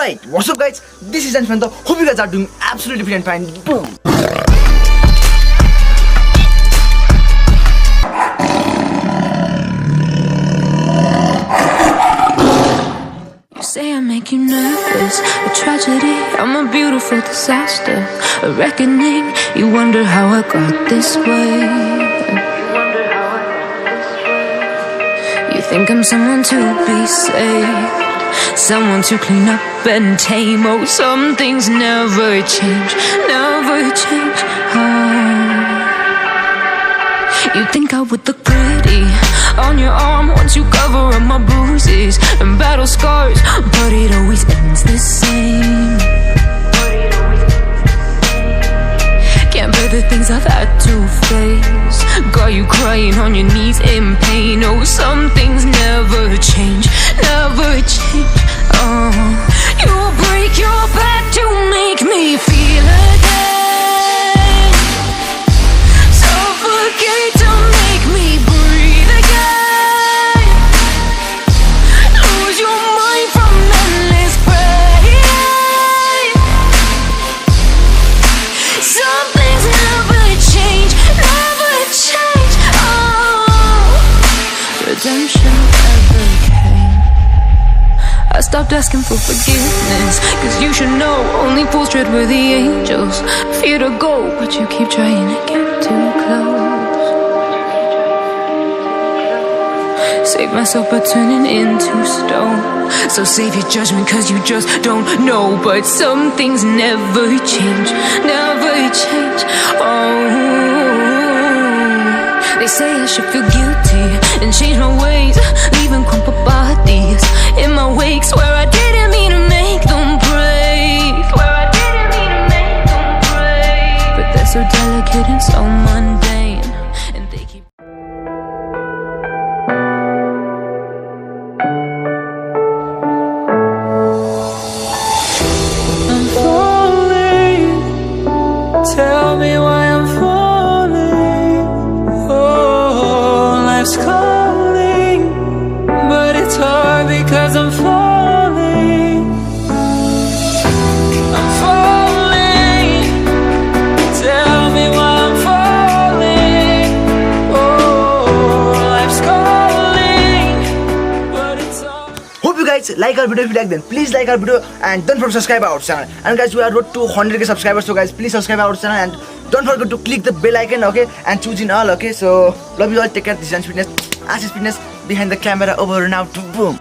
Alright, what's up guys? This is Anish. Hope you guys are doing absolutely fit and fine. Boom! You say I make you nervous, a tragedy, I'm a beautiful disaster, a reckoning, you wonder how I got this way. You think I'm someone to be saved, someone to clean up and tame. Oh, some things never change, never change. Oh. You think I would look pretty on your arm once you cover up my bruises and battle scars, but it always ends the same. Can't bear the things I've had to face, got you crying on your knees in pain. Oh, some things never change, never change. Oh, you will break your back to make me feel again, suffocate to make me breathe again, lose your mind from endless pain. Some things never change, never change. Oh, redemption never came. I stopped asking for forgiveness, cause you should know only fools tread where the angels fear to go, but you keep trying to get too close. Save myself by turning into stone, so save your judgment cause you just don't know. But some things never change, never change. Oh, they say I should feel guilty and change my ways, leaving crumpled bodies in my wake. Swear I didn't mean to make them break, swear I didn't mean to make them break. But they're so delicate and so mundane, and they keep. I'm falling, tell me why I'm falling. Oh, life's calling, but it's hard because I'm falling. I'm falling, tell me why I'm falling. Oh, life's calling, but it's hard. Hope you guys like our video. If you like, then please like our video and don't forget to subscribe our channel. And guys, we are road to 100k subscribers, so guys, please subscribe our channel and don't forget to click the bell icon, okay, and choose in all, okay. So love you all, take care. This is Anish Fitness, behind the camera, over and out. Boom.